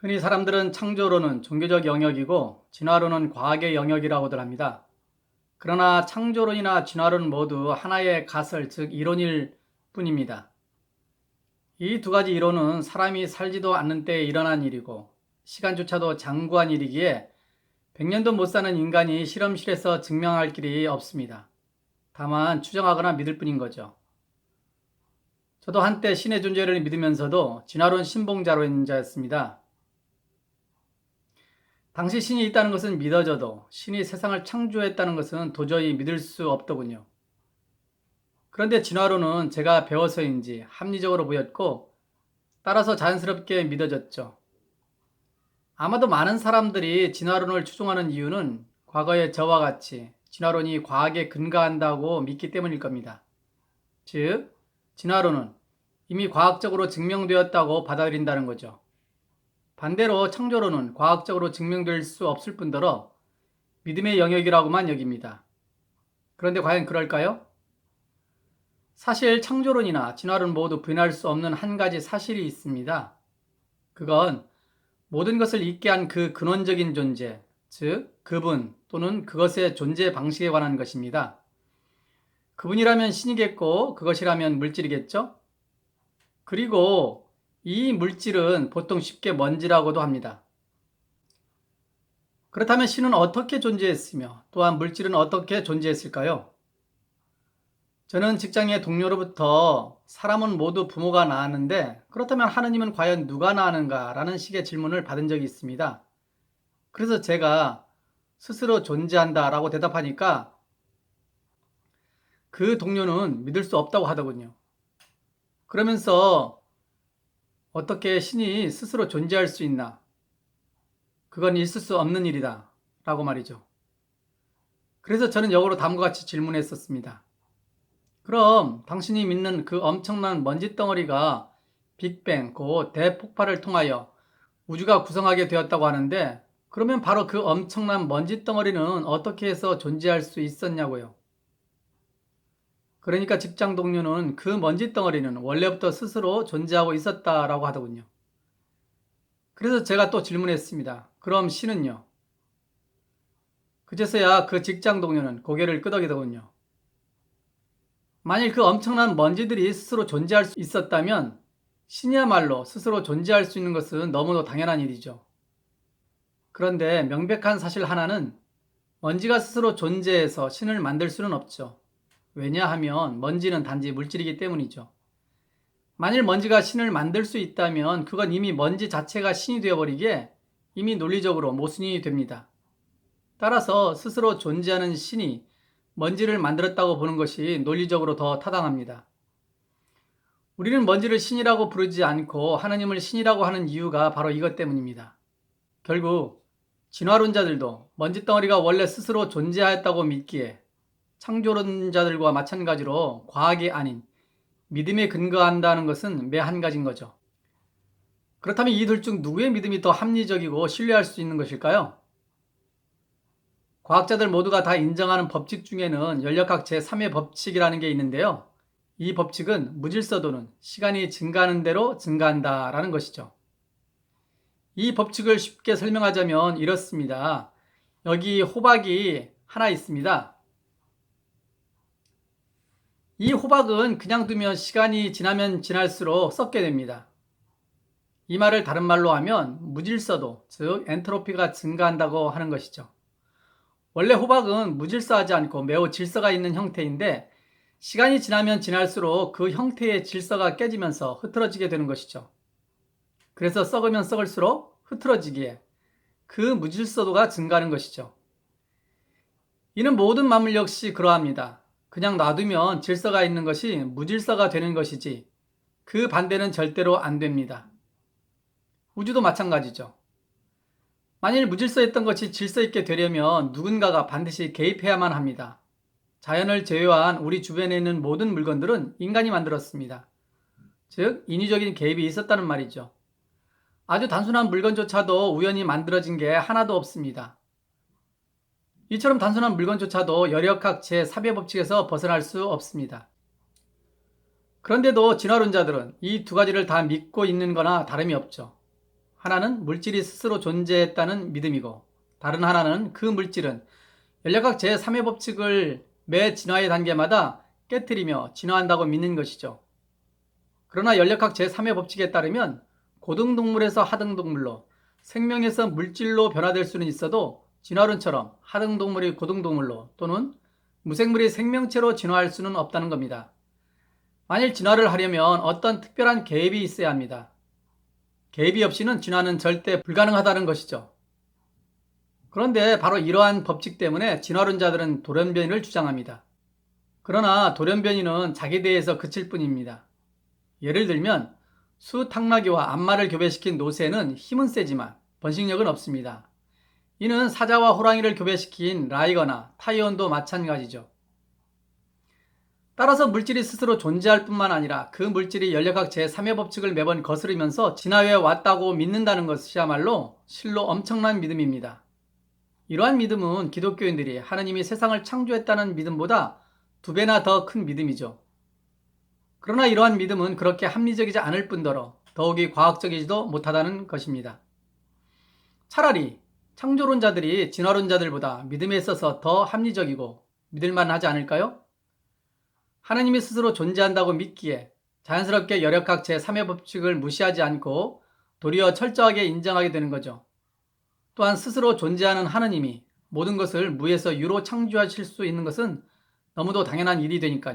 흔히 사람들은 창조론은 종교적 영역이고 진화론은 과학의 영역이라고들 합니다. 그러나 창조론이나 진화론 모두 하나의 가설, 즉 이론일 뿐입니다. 이 두 가지 이론은 사람이 살지도 않는 때에 일어난 일이고 시간조차도 장구한 일이기에 100년도 못 사는 인간이 실험실에서 증명할 길이 없습니다. 다만 추정하거나 믿을 뿐인 거죠. 저도 한때 신의 존재를 믿으면서도 진화론 신봉자로인 자였습니다. 당시 신이 있다는 것은 믿어져도 신이 세상을 창조했다는 것은 도저히 믿을 수 없더군요. 그런데 진화론은 제가 배워서인지 합리적으로 보였고 따라서 자연스럽게 믿어졌죠. 아마도 많은 사람들이 진화론을 추종하는 이유는 과거의 저와 같이 진화론이 과학에 근거한다고 믿기 때문일 겁니다. 즉, 진화론은 이미 과학적으로 증명되었다고 받아들인다는 거죠. 반대로 창조론은 과학적으로 증명될 수 없을 뿐더러 믿음의 영역이라고만 여깁니다. 그런데 과연 그럴까요? 사실 창조론이나 진화론 모두 부인할 수 없는 한 가지 사실이 있습니다. 그건 모든 것을 있게 한 그 근원적인 존재, 즉 그분 또는 그것의 존재 방식에 관한 것입니다. 그분이라면 신이겠고 그것이라면 물질이겠죠? 그리고 이 물질은 보통 쉽게 먼지라고도 합니다. 그렇다면 신은 어떻게 존재했으며 또한 물질은 어떻게 존재했을까요? 저는 직장의 동료로부터 사람은 모두 부모가 낳았는데 그렇다면 하느님은 과연 누가 낳았는가? 라는 식의 질문을 받은 적이 있습니다. 그래서 제가 스스로 존재한다 라고 대답하니까 그 동료는 믿을 수 없다고 하더군요. 그러면서 어떻게 신이 스스로 존재할 수 있나? 그건 있을 수 없는 일이다 라고 말이죠. 그래서 저는 역으로 다음과 같이 질문했었습니다. 그럼 당신이 믿는 그 엄청난 먼지 덩어리가 빅뱅, 그 대폭발을 통하여 우주가 구성하게 되었다고 하는데 그러면 바로 그 엄청난 먼지 덩어리는 어떻게 해서 존재할 수 있었냐고요. 그러니까 직장 동료는 그 먼지 덩어리는 원래부터 스스로 존재하고 있었다라고 하더군요. 그래서 제가 또 질문했습니다. 그럼 신은요? 그제서야 그 직장 동료는 고개를 끄덕이더군요. 만일 그 엄청난 먼지들이 스스로 존재할 수 있었다면 신이야말로 스스로 존재할 수 있는 것은 너무도 당연한 일이죠. 그런데 명백한 사실 하나는 먼지가 스스로 존재해서 신을 만들 수는 없죠. 왜냐하면 먼지는 단지 물질이기 때문이죠. 만일 먼지가 신을 만들 수 있다면 그건 이미 먼지 자체가 신이 되어버리기에 이미 논리적으로 모순이 됩니다. 따라서 스스로 존재하는 신이 먼지를 만들었다고 보는 것이 논리적으로 더 타당합니다. 우리는 먼지를 신이라고 부르지 않고 하나님을 신이라고 하는 이유가 바로 이것 때문입니다. 결국 진화론자들도 먼지덩어리가 원래 스스로 존재하였다고 믿기에 창조론자들과 마찬가지로 과학이 아닌 믿음에 근거한다는 것은 매 한 가지인 거죠. 그렇다면 이 둘 중 누구의 믿음이 더 합리적이고 신뢰할 수 있는 것일까요? 과학자들 모두가 다 인정하는 법칙 중에는 연력학 제3의 법칙이라는 게 있는데요. 이 법칙은 무질서도는 시간이 증가하는 대로 증가한다라는 것이죠. 이 법칙을 쉽게 설명하자면 이렇습니다. 여기 호박이 하나 있습니다. 이 호박은 그냥 두면 시간이 지나면 지날수록 썩게 됩니다. 이 말을 다른 말로 하면 무질서도, 즉 엔트로피가 증가한다고 하는 것이죠. 원래 호박은 무질서하지 않고 매우 질서가 있는 형태인데 시간이 지나면 지날수록 그 형태의 질서가 깨지면서 흐트러지게 되는 것이죠. 그래서 썩으면 썩을수록 흐트러지기에 그 무질서도가 증가하는 것이죠. 이는 모든 만물 역시 그러합니다. 그냥 놔두면 질서가 있는 것이 무질서가 되는 것이지 그 반대는 절대로 안 됩니다. 우주도 마찬가지죠. 만일 무질서했던 것이 질서 있게 되려면 누군가가 반드시 개입해야만 합니다. 자연을 제외한 우리 주변에 있는 모든 물건들은 인간이 만들었습니다. 즉 인위적인 개입이 있었다는 말이죠. 아주 단순한 물건조차도 우연히 만들어진 게 하나도 없습니다. 이처럼 단순한 물건조차도 열역학 제3의 법칙에서 벗어날 수 없습니다. 그런데도 진화론자들은 이 두 가지를 다 믿고 있는 거나 다름이 없죠. 하나는 물질이 스스로 존재했다는 믿음이고, 다른 하나는 그 물질은 연력학 제3의 법칙을 매 진화의 단계마다 깨뜨리며 진화한다고 믿는 것이죠. 그러나 연력학 제3의 법칙에 따르면 고등동물에서 하등동물로, 생명에서 물질로 변화될 수는 있어도 진화론처럼 하등동물이 고등동물로 또는 무생물이 생명체로 진화할 수는 없다는 겁니다. 만일 진화를 하려면 어떤 특별한 개입이 있어야 합니다. 개입이 없이는 진화는 절대 불가능하다는 것이죠. 그런데 바로 이러한 법칙 때문에 진화론자들은 돌연변이를 주장합니다. 그러나 돌연변이는 자기 대해서 그칠 뿐입니다. 예를 들면 수탕나귀와 암마를 교배시킨 노새는 힘은 세지만 번식력은 없습니다. 이는 사자와 호랑이를 교배시킨 라이거나 타이온도 마찬가지죠. 따라서 물질이 스스로 존재할 뿐만 아니라 그 물질이 연력학 제3의 법칙을 매번 거스르면서 진화해 왔다고 믿는다는 것이야말로 실로 엄청난 믿음입니다. 이러한 믿음은 기독교인들이 하느님이 세상을 창조했다는 믿음보다 2배나 더 큰 믿음이죠. 그러나 이러한 믿음은 그렇게 합리적이지 않을 뿐더러 더욱이 과학적이지도 못하다는 것입니다. 차라리 창조론자들이 진화론자들보다 믿음에 있어서 더 합리적이고 믿을만하지 않을까요? 하나님이 스스로 존재한다고 믿기에 자연스럽게 열역학 제3의 법칙을 무시하지 않고 도리어 철저하게 인정하게 되는 거죠. 또한 스스로 존재하는 하나님이 모든 것을 무에서 유로 창조하실 수 있는 것은 너무도 당연한 일이 되니까요.